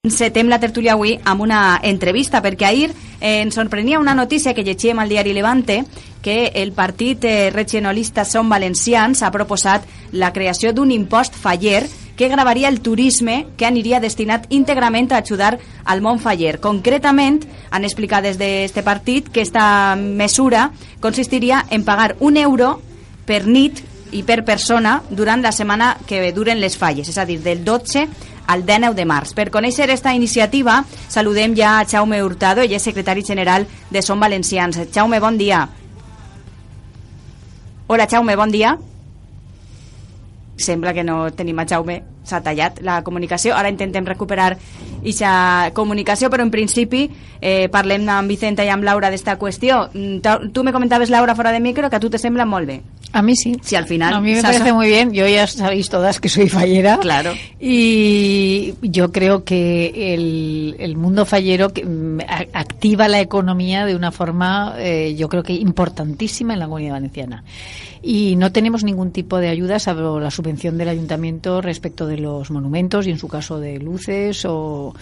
Encetem la tertúlia avui amb una entrevista, perquè ahir ens sorprenia una notícia que llegíem al diari Levante, que el partit regionalista Som Valencians ha proposat la creació d'un impost faller que gravaria el turisme, que aniria destinat íntegrament a ajudar al món faller. Concretament, han explicat des d'aquest partit que esta mesura consistiria en pagar €1 per nit i per persona durant la setmana que duren les falles, és a dir, del 12 al 19 de març. Per conèixer esta iniciativa, saludem ja a Jaume Hurtado, ell és secretari general de Som Valencians. Jaume, bon dia. Hola, Jaume, bon dia. Sembla que no tenim a Jaume, s'ha tallat la comunicació. Ara intentem recuperar aquesta comunicació, però en principi parlem amb Vicenta i amb Laura d'esta qüestió. Tu me comentaves, Laura, fora de micro, que a tu te sembla molt bé. A mí sí. Sí, al final. A mí me parece muy bien. Yo ya sabéis todas que soy fallera. Claro. Y yo creo que el mundo fallero activa la economía de una forma, yo creo que importantísima en la Comunidad Valenciana. Y no tenemos ningún tipo de ayuda, salvo la subvención del ayuntamiento respecto de los monumentos y en su caso de luces o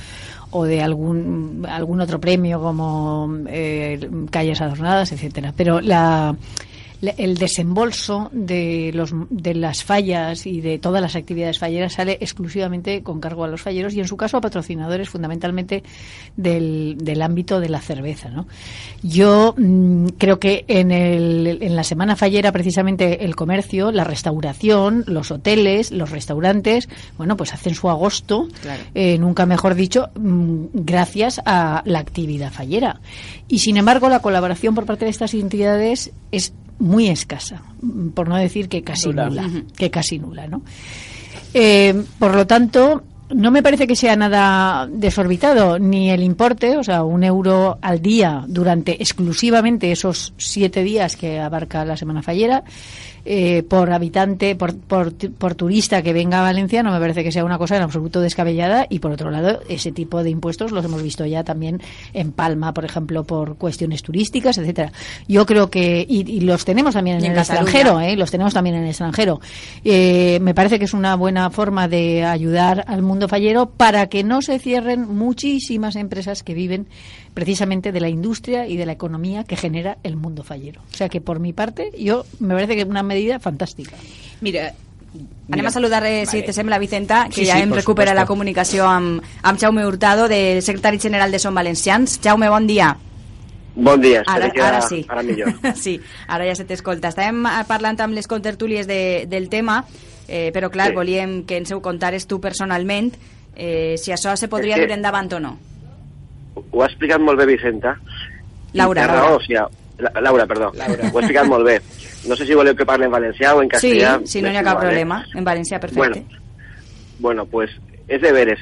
de algún otro premio como calles adornadas, etcétera. Pero el desembolso de las fallas y de todas las actividades falleras sale exclusivamente con cargo a los falleros y en su caso a patrocinadores fundamentalmente del ámbito de la cerveza, ¿no? Yo creo que en la semana fallera precisamente el comercio, la restauración, los hoteles, los restaurantes, bueno, pues hacen su agosto, claro. Nunca mejor dicho, gracias a la actividad fallera. Y sin embargo la colaboración por parte de estas entidades es muy escasa, por no decir que casi nula, ¿no? Por lo tanto, no me parece que sea nada desorbitado, ni el importe, o sea, €1 al día durante exclusivamente esos 7 días que abarca la semana fallera, por habitante, por turista que venga a Valencia, no me parece que sea una cosa en absoluto descabellada. Y por otro lado, ese tipo de impuestos los hemos visto ya también en Palma, por ejemplo, por cuestiones turísticas, etcétera. Yo creo que, y los tenemos también en el extranjero, los tenemos también en el extranjero. Me parece que es una buena forma de ayudar al mundo fallero para que no se cierren muchísimas empresas que viven precisamente de la industria y de la economía que genera el mundo fallero. O sea que por mi parte, me parece que es una medida fantàstica. Mira, anem a saludar, si te sembla, Vicenta, que ja hem recuperat la comunicació amb Jaume Hurtado, del secretari general de Som Valencians. Jaume, bon dia. Bon dia, ara sí. Ara millor. Sí, ara ja se t'escolta. Estàvem parlant amb les contertúlies del tema, però clar, volíem que ens ho contares tu personalment, si això se podria dur endavant o no. Ho ha explicat molt bé Vicenta. Laura, perdó. Ho ha explicat molt bé. No sé si voleu que parli en valencià o en castellà. Sí, si no hi ha cap problema. En valencià, perfecte. Bueno, pues és de veres.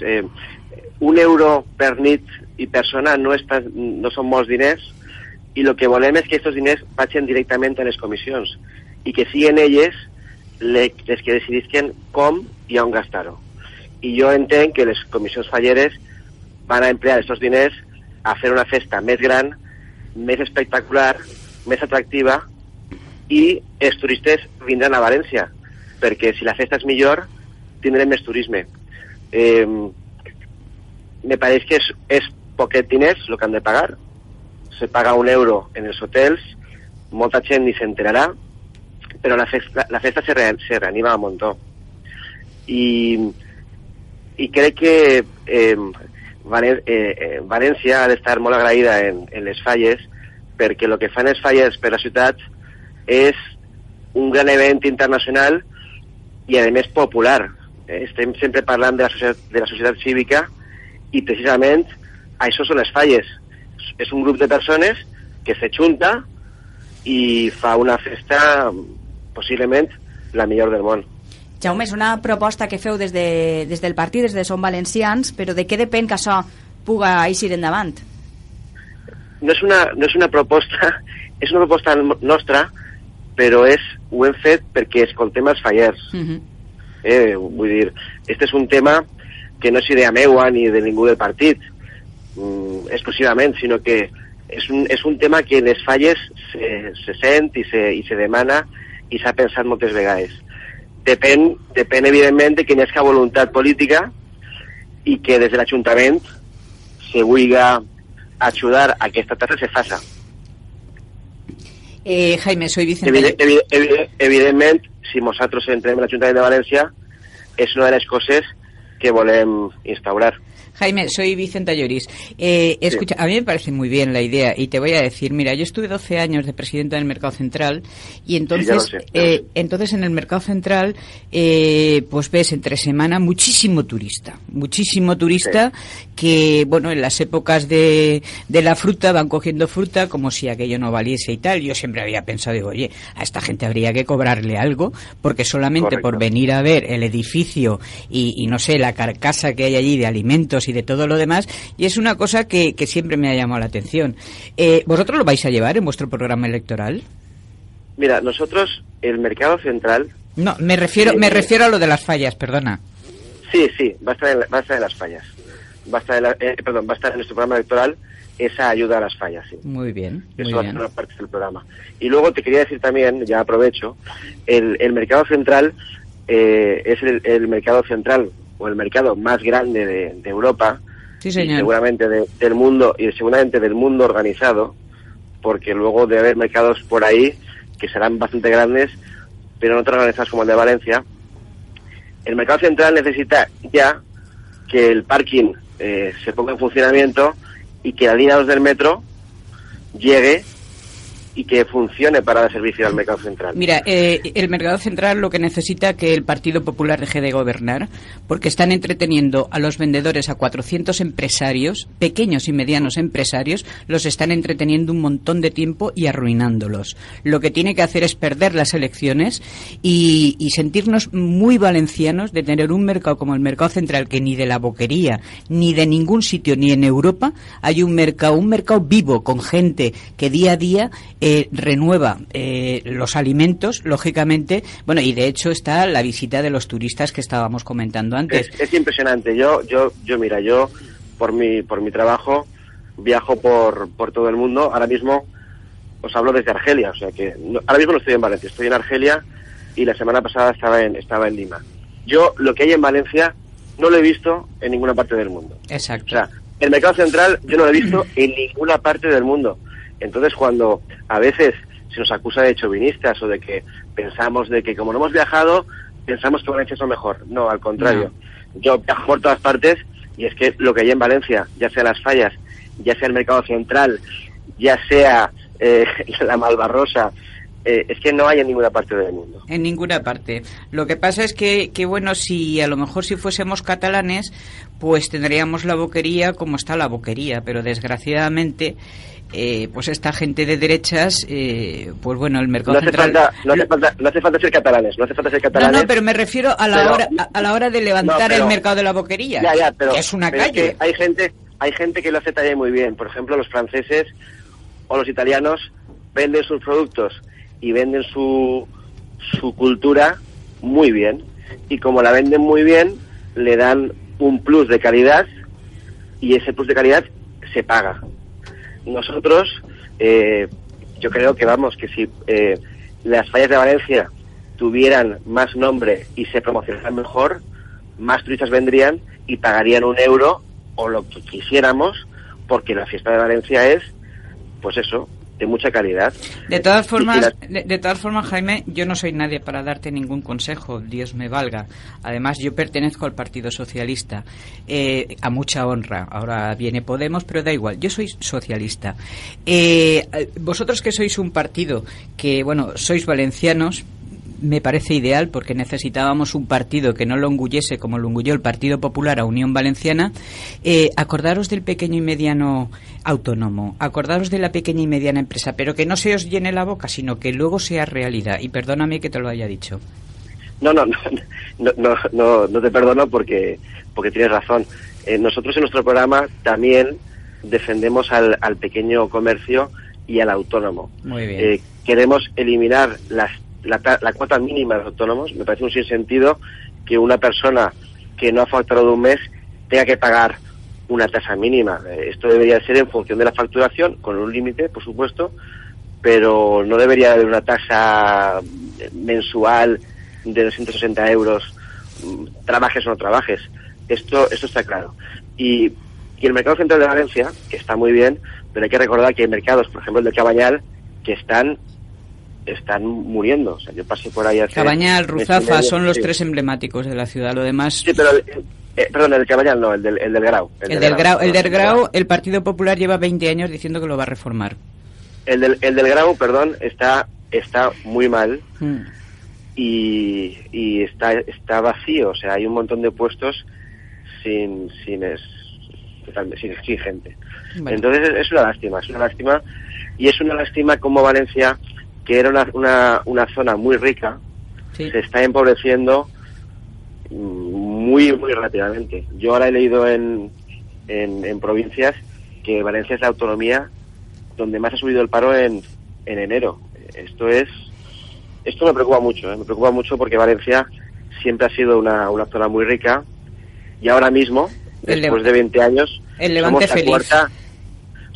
€1 per nit i persona no són molts diners i el que volem és que aquests diners vagin directament a les comissions i que siguin elles les que decidisquen com i on gastar-ho. I jo entenc que les comissions falleres van a emplear aquests diners a fer una festa més gran, més espectacular, més atractiva, i els turistes vindran a València, perquè si la festa és millor tindrem més turisme. Me pareix que és poquet diners el que han de pagar. Se paga €1 en els hotels, molta gent ni s'enterarà, però la festa se reanima a muntó. I crec que València ha d'estar molt agraïda en les falles, perquè el que fan les falles per la ciutat és un gran event internacional i a més popular. Estem sempre parlant de la societat cívica i precisament això són les falles. És un grup de persones que s'ajunta i fa una festa possiblement la millor del món. Jaume, és una proposta que feu des del partit, des de Som Valencians, però de què depèn que això puga eixir endavant? No és una proposta, és una proposta nostra, però ho hem fet perquè escoltem els fallers. Vull dir, este és un tema que no és idea meua ni de ningú del partit, exclusivament, sinó que és un tema que en les falles se sent i se demana i s'ha pensat moltes vegades. Depèn evidentment de que hi hagi voluntat política i que des de l'Ajuntament se vulgui ajudar a que esta tasa se faça. Jaime, soy Vicente. Evidentment, si nosaltres entrem en l'Ajuntament de València, és una de les coses que volem instaurar. Jaime, soy Vicenta Lloris. Escucha, a mí me parece muy bien la idea y te voy a decir, mira, yo estuve 12 años de presidenta del Mercado Central y entonces, sí, entonces en el Mercado Central, pues ves entre semana muchísimo turista sí, que, bueno, en las épocas de la fruta van cogiendo fruta como si aquello no valiese y tal. Yo siempre había pensado, digo, oye, a esta gente habría que cobrarle algo porque solamente por venir a ver el edificio y no sé, la carcasa que hay allí de alimentos y de todo lo demás, y es una cosa que siempre me ha llamado la atención. ¿Vosotros lo vais a llevar en vuestro programa electoral? Mira, nosotros, el Mercado Central... No, me refiero a lo de las fallas, perdona. Sí, va a estar en las fallas. Va a estar en nuestro programa electoral esa ayuda a las fallas, sí. Muy bien, Eso va a ser una parte del programa. Y luego te quería decir también, ya aprovecho, el Mercado Central es el Mercado Central o el mercado más grande de Europa, sí, señor, y seguramente del mundo, y seguramente del mundo organizado, porque luego debe haber mercados por ahí que serán bastante grandes, pero no tan organizados como el de Valencia. El Mercado Central necesita ya que el parking se ponga en funcionamiento y que la línea 2 del metro llegue y que funcione para dar servicio al Mercado Central. Mira, el Mercado Central lo que necesita que el Partido Popular deje de gobernar, porque están entreteniendo a los vendedores, a 400 empresarios, pequeños y medianos empresarios, los están entreteniendo un montón de tiempo y arruinándolos. Lo que tiene que hacer es perder las elecciones y sentirnos muy valencianos de tener un mercado como el Mercado Central, que ni de la Boquería, ni de ningún sitio, ni en Europa, hay un mercado vivo, con gente que día a día renueva los alimentos, lógicamente. Bueno, y de hecho está la visita de los turistas que estábamos comentando antes. Es impresionante. Yo mira, yo por mi trabajo viajo por todo el mundo. Ahora mismo os hablo desde Argelia, o sea que ahora mismo no estoy en Valencia, estoy en Argelia y la semana pasada estaba en Lima. Yo lo que hay en Valencia no lo he visto en ninguna parte del mundo. Exacto. O sea, el Mercado Central yo no lo he visto en ninguna parte del mundo. Entonces, cuando a veces se nos acusa de chauvinistas o de que pensamos de que como no hemos viajado, pensamos que Valencia es lo mejor. No, al contrario. No. Yo viajo por todas partes y es que lo que hay en Valencia, ya sea las fallas, ya sea el Mercado Central, ya sea la Malvarrosa, es que no hay en ninguna parte del mundo. En ninguna parte. Lo que pasa es que bueno, si a lo mejor si fuésemos catalanes, pues tendríamos la Boquería como está la Boquería, pero desgraciadamente pues esta gente de derechas, pues bueno, el Mercado Central... No hace falta ser catalanes, No, pero me refiero a la hora de levantar el mercado de la Boquería, pero, que es una calle. Es que hay gente que lo hace también muy bien. Por ejemplo, los franceses o los italianos venden sus productos y venden su cultura muy bien, y como la venden muy bien, le dan un plus de calidad y ese plus de calidad se paga. Nosotros, yo creo que si las fallas de Valencia tuvieran más nombre y se promocionaran mejor, más turistas vendrían y pagarían €1 o lo que quisiéramos, porque la fiesta de Valencia es, pues eso, de mucha calidad. De todas formas, Jaime, yo no soy nadie para darte ningún consejo, Dios me valga. Además, yo pertenezco al Partido Socialista, a mucha honra. Ahora viene Podemos, pero da igual, yo soy socialista. Vosotros que sois un partido que, bueno, sois valencianos, me parece ideal, porque necesitábamos un partido que no lo engullese como lo engulló el Partido Popular a Unión Valenciana. Acordaros del pequeño y mediano autónomo, acordaros de la pequeña y mediana empresa, pero que no se os llene la boca, sino que luego sea realidad. Y perdóname que te lo haya dicho. No te perdono porque tienes razón. Nosotros en nuestro programa también defendemos al pequeño comercio y al autónomo. Muy bien. Queremos eliminar la cuota mínima de los autónomos. Me parece un sinsentido que una persona que no ha facturado un mes tenga que pagar una tasa mínima. Esto debería ser en función de la facturación, con un límite, por supuesto, pero no debería haber una tasa mensual de 260 €, trabajes o no trabajes. Esto está claro. Y el mercado central de Valencia, que está muy bien, pero hay que recordar que hay mercados, por ejemplo el de Cabanyal, que están muriendo. O sea, yo pasé por ahí hace... Cabanyal, Ruzafa, son los tres emblemáticos de la ciudad. Lo demás... Sí, pero... perdón, el de Cabanyal no, el del Grau. El del Grau, el Partido Popular lleva 20 años diciendo que lo va a reformar. El del Grau, perdón, está muy mal. Y está vacío. O sea, hay un montón de puestos sin gente. Bueno. Entonces es una lástima. Y es una lástima como Valencia, que era una zona muy rica, sí, se está empobreciendo muy muy rápidamente. Yo ahora he leído en provincias que Valencia es la autonomía donde más ha subido el paro en enero. Esto me preocupa mucho, me preocupa mucho porque Valencia siempre ha sido una zona muy rica y ahora mismo, después de 20 años, el Levante somos la cuarta...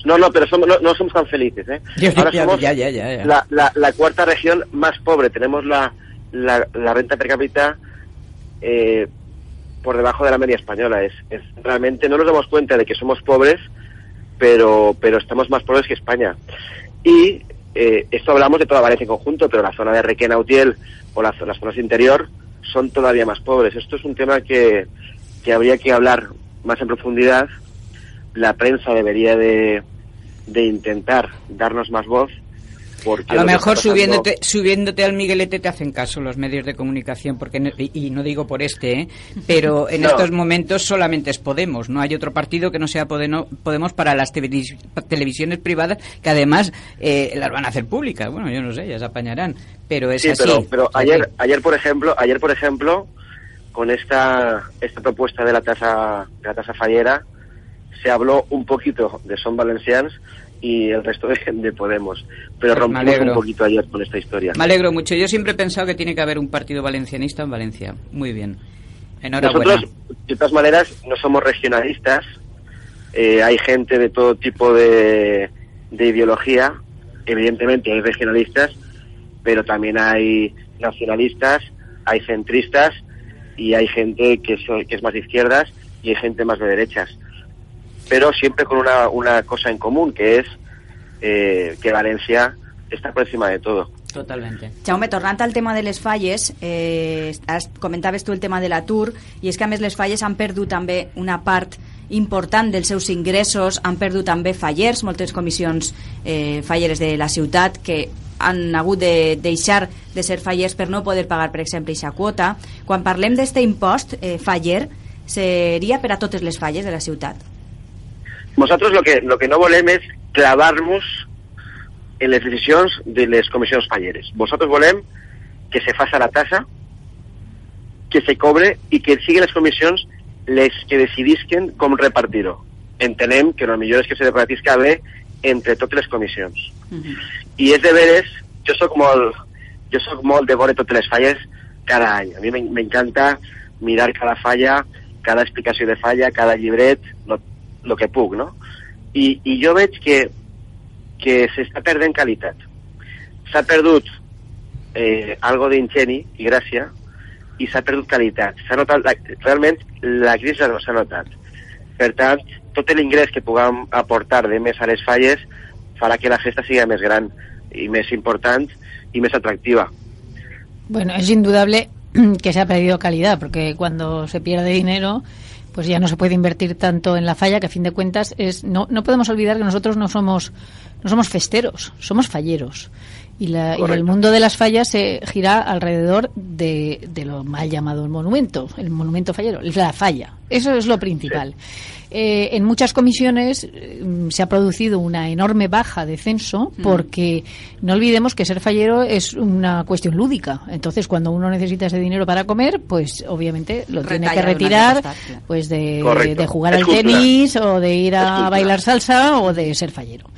No, pero no somos tan felices, ¿eh? Ahora somos la cuarta región más pobre. Tenemos la renta per cápita por debajo de la media española. Es realmente no nos damos cuenta de que somos pobres, pero estamos más pobres que España. Y esto hablamos de toda Valencia en conjunto, pero la zona de Requena, Utiel o las zonas interior son todavía más pobres. Esto es un tema que habría que hablar más en profundidad. La prensa debería de intentar darnos más voz, porque a lo mejor subiéndote al Miguelete te hacen caso los medios de comunicación, porque y no digo por pero en estos momentos solamente es Podemos, no hay otro partido que no sea Podemos para las televisiones privadas, que además las van a hacer públicas. Bueno, yo no sé, ya se apañarán, pero es así. Pero ayer por ejemplo con esta propuesta de la tasa fallera se habló un poquito de Som Valencians y el resto de Podemos, pero pues rompimos un poquito ayer con esta historia. Me alegro mucho. Yo siempre he pensado que tiene que haber un partido valencianista en Valencia. Muy bien. Enhorabuena. Nosotros, de todas maneras, no somos regionalistas. Hay gente de todo tipo de ideología. Evidentemente hay regionalistas, pero también hay nacionalistas, hay centristas y hay gente que es más de izquierdas y hay gente más de derechas. Pero siempre con una cosa en común, que es que Valencia està per encima de todo. Totalmente. Jaume, tornant al tema de les falles, comentaves tu el tema de l'atur, i és que a més les falles han perdut també una part important dels seus ingressos, han perdut també fallers, moltes comissions falleres de la ciutat que han hagut de deixar de ser fallers per no poder pagar, per exemple, aquesta quota. Quan parlem d'este impost faller, seria per a totes les falles de la ciutat? Nosaltres lo que no volem és clavar-nos en les decisions de les comissions falleres. Vosaltres volem que se faça la tassa, que se cobre i que siguin les comissions les que decidisquen com repartir-ho. Entenem que el millor és que se repartisca bé entre totes les comissions. I és de veres, jo soc molt de veure totes les falles cada any. A mi m'encanta mirar cada falla, cada explicació de falla, cada llibret, lo que puc, no? I jo veig que s'està perdent qualitat. S'ha perdut algo d'ingeni i gràcia i s'ha perdut qualitat. S'ha notat, realment la crisi s'ha notat. Per tant, tot l'ingrés que puguem aportar de més a les falles farà que la festa sigui més gran i més important y más atractiva. Bueno, es indudable que se ha perdido calidad, porque cuando se pierde dinero pues ya no se puede invertir tanto en la falla, que a fin de cuentas no podemos olvidar que nosotros no somos festeros, somos falleros. Y el mundo de las fallas se gira alrededor de lo mal llamado el monumento fallero, la falla. Eso es lo principal. Sí. En muchas comisiones se ha producido una enorme baja de censo, porque no olvidemos que ser fallero es una cuestión lúdica. Entonces, cuando uno necesita ese dinero para comer, pues obviamente lo tiene que retirar pues de jugar al tenis, o de ir a bailar salsa, o de ser fallero.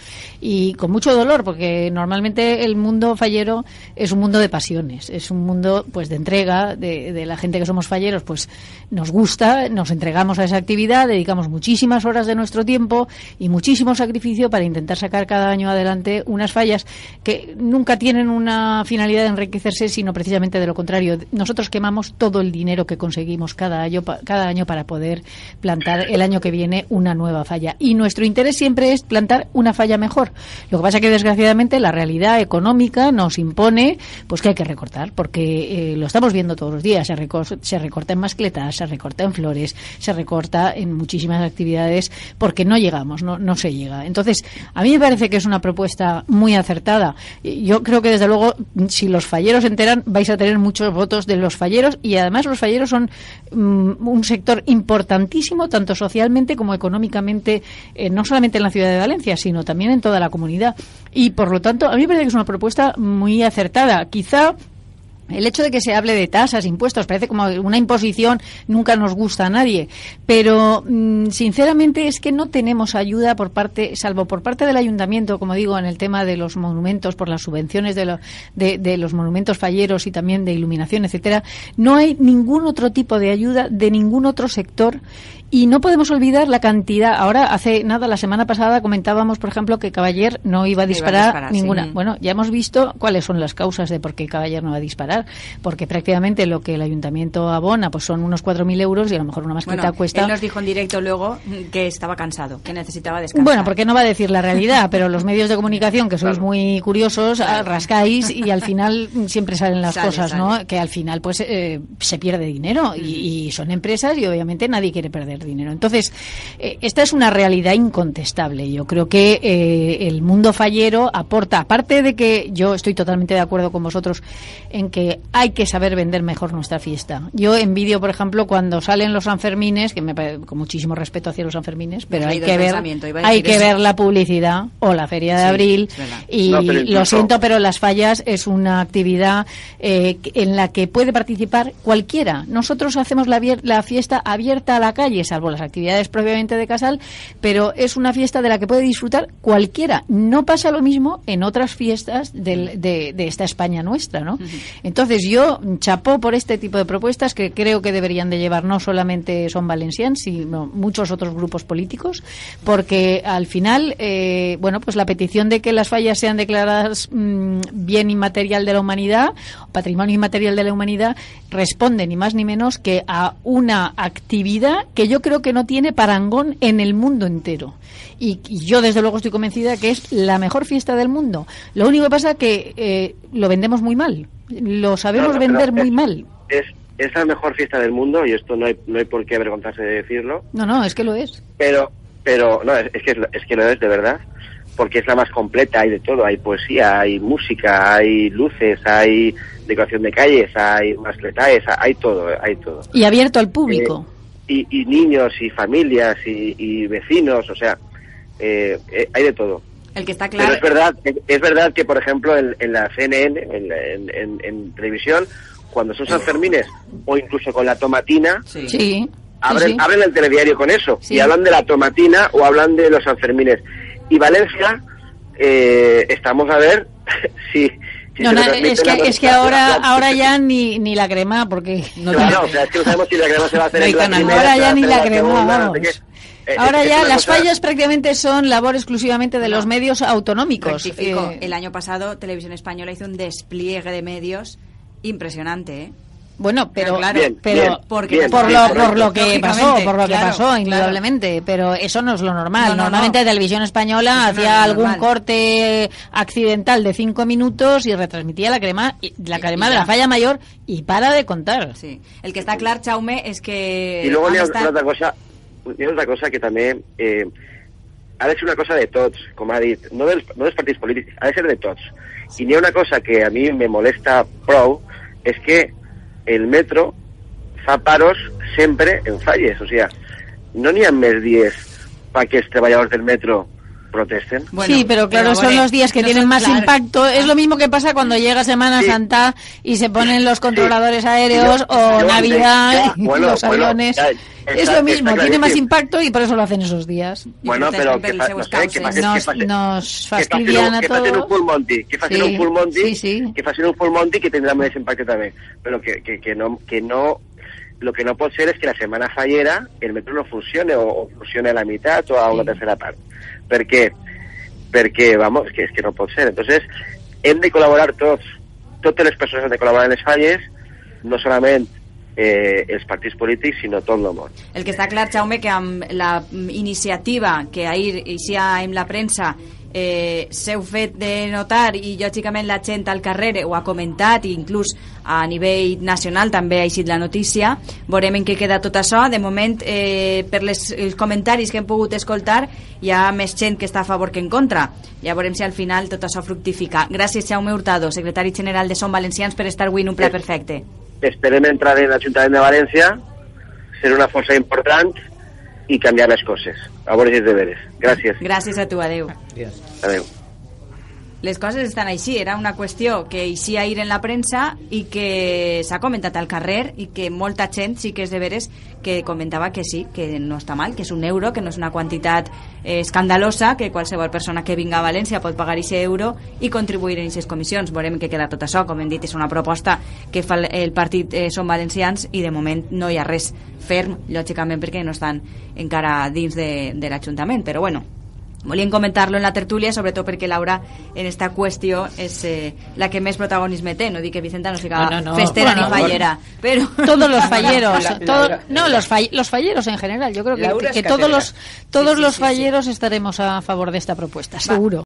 Y con mucho dolor, porque normalmente el mundo mundo fallero es un mundo de pasiones, es un mundo pues de entrega, de la gente que somos falleros, pues nos gusta, nos entregamos a esa actividad, dedicamos muchísimas horas de nuestro tiempo y muchísimo sacrificio para intentar sacar cada año adelante unas fallas que nunca tienen una finalidad de enriquecerse, sino precisamente de lo contrario. Nosotros quemamos todo el dinero que conseguimos cada año para poder plantar el año que viene una nueva falla. Y nuestro interés siempre es plantar una falla mejor. Lo que pasa es que, desgraciadamente, la realidad económica nos impone pues que hay que recortar, porque lo estamos viendo todos los días. Se recorta en mascletas, se recorta en flores, se recorta en muchísimas actividades porque no llegamos, no se llega. Entonces, a mí me parece que es una propuesta muy acertada. Yo creo que, desde luego, si los falleros se enteran, vais a tener muchos votos de los falleros, y además los falleros son un sector importantísimo, tanto socialmente como económicamente, no solamente en la ciudad de Valencia, sino también en toda la comunidad. Y, por lo tanto, a mí me parece que es una propuesta muy acertada. Quizá el hecho de que se hable de tasas, impuestos, parece como una imposición, nunca nos gusta a nadie. Pero, sinceramente, es que no tenemos ayuda salvo por parte del ayuntamiento, como digo, en el tema de los monumentos, por las subvenciones de los monumentos falleros y también de iluminación, etcétera. No hay ningún otro tipo de ayuda de ningún otro sector. Y no podemos olvidar la cantidad. Ahora, hace nada, la semana pasada comentábamos, por ejemplo, que Cavaller no iba a disparar ninguna. Sí. Bueno, ya hemos visto cuáles son las causas de por qué Cavaller no va a disparar. Porque prácticamente lo que el ayuntamiento abona pues son unos 4.000 euros, y a lo mejor una mascleta cuesta. Él nos dijo en directo luego que estaba cansado, que necesitaba descansar. Bueno, porque no va a decir la realidad, pero los medios de comunicación, que sois muy curiosos, rascáis y al final siempre salen las cosas, ¿no? Que al final pues se pierde dinero y son empresas y obviamente nadie quiere perder dinero. Entonces, esta es una realidad incontestable. Yo creo que el mundo fallero aporta, aparte de que yo estoy totalmente de acuerdo con vosotros en que hay que saber vender mejor nuestra fiesta. Yo envidio, por ejemplo, cuando salen los Sanfermines, con muchísimo respeto hacia los Sanfermines, pero hay que ver la publicidad, o la Feria de Abril, y lo siento, pero las fallas es una actividad en la que puede participar cualquiera. Nosotros hacemos la fiesta abierta a la calle, salvo las actividades propiamente de casal, pero es una fiesta de la que puede disfrutar cualquiera. No pasa lo mismo en otras fiestas de esta España nuestra, ¿no? Entonces, yo chapó por este tipo de propuestas que creo que deberían de llevar no solamente Som Valencians, sino muchos otros grupos políticos, porque al final, pues la petición de que las fallas sean declaradas bien inmaterial de la humanidad, patrimonio inmaterial de la humanidad, responde ni más ni menos que a una actividad que yo creo que no tiene parangón en el mundo entero. Y yo, desde luego, estoy convencida que es la mejor fiesta del mundo. Lo único que pasa es que lo vendemos muy mal. Lo sabemos vender muy mal. Es la mejor fiesta del mundo, y esto no hay por qué avergonzarse de decirlo. No, es que lo es. Pero no, es que lo es de verdad, porque es la más completa. Hay de todo, hay poesía, hay música, hay luces, hay decoración de calles, hay mascletaes, hay todo. Y abierto al público. Y niños, y familias, y vecinos, o sea, hay de todo. El que está claro. Pero es verdad que, por ejemplo, en la CNN, en televisión, cuando son Sanfermines, o incluso con la tomatina, abren el telediario con eso, y hablan de la tomatina o hablan de los Sanfermines. Y Valencia, estamos a ver si es que ahora ya ni la crema, porque claro, o sea, es que no sabemos si la crema se va a hacer en la ahora ya ni la crema, vamos. Ahora ya las fallas prácticamente son labor exclusivamente de los medios autonómicos. El año pasado Televisión Española hizo un despliegue de medios impresionante, ¿eh? Bueno, pero por lo que pasó, indudablemente, pero eso no es lo normal. Normalmente Televisión Española hacía algún corte accidental de 5 minutos y retransmitía la crema de la falla mayor y para de contar. Sí. El que está claro, Jaume, es que... Y luego hi ha otra cosa que també ha de ser una cosa de tots, com ha dit, no dels partits polítics, ha de ser de tots. I n'hi ha una cosa que a mi me molesta prou, és que el metro fa paros sempre en falles, o sigui, no n'hi ha més dies perquè els treballadors del metro protesten. Bueno, sí, pero claro, son los días que tienen más impacto. Es lo mismo que pasa cuando llega Semana Santa y se ponen los controladores aéreos o Navidad y los aviones. Es lo mismo, tiene más impacto y por eso lo hacen esos días. Bueno, pero nos fastidian a todos. Que facin un full monty, que facin un full monty que tendrá més impacte també. Però que no lo que no pot ser és que la setmana fallera el metro no funcione o funcione a la meitat o a una tercera part. Per què? Perquè, vamos, que és que no pot ser. Entonces, hem de col·laborar tots. Totes les persones han de col·laborar en les falles, no solament els partits polítics, sinó tot el món. El que està clar, Jaume, que amb la iniciativa que ahir eixia en la premsa s'heu fet de notar i lògicament la gent al carrer ho ha comentat i inclús a nivell nacional també ha eixit la notícia, veurem en què queda tot això. De moment, per els comentaris que hem pogut escoltar, hi ha més gent que està a favor que en contra. Ja veurem si al final tot això fructifica. Gràcies, Jaume Hurtado, secretari general de Som Valencians, per estar avui en un ple perfecte. Esperem entrar en l'Ajuntament de València, ser una força important i canviar les coses. A veure si és de veres. Gràcies. Gràcies a tu, adeu. Adeu. Les coses estan així, era una qüestió que eixia ahir en la premsa i que s'ha comentat al carrer i que molta gent sí que és de veres que comentava que sí, que no està mal, que és un euro, que no és una quantitat escandalosa, que qualsevol persona que vinga a València pot pagar aquest euro i contribuir en aquestes comissions. Veurem què queda tot això. Com hem dit, és una proposta que fa el partit Som Valencians i de moment no hi ha res ferm, lògicament perquè no estan encara dins de l'Ajuntament, però bueno, volíem comentar-lo en la tertúlia, sobretot perquè Laura en esta qüestió és la que més protagonisme té. No dic que Vicenta no siga festera ni fallera, pero todos los falleros, los falleros en general. Yo creo que todos los falleros estaremos a favor de esta propuesta, seguro.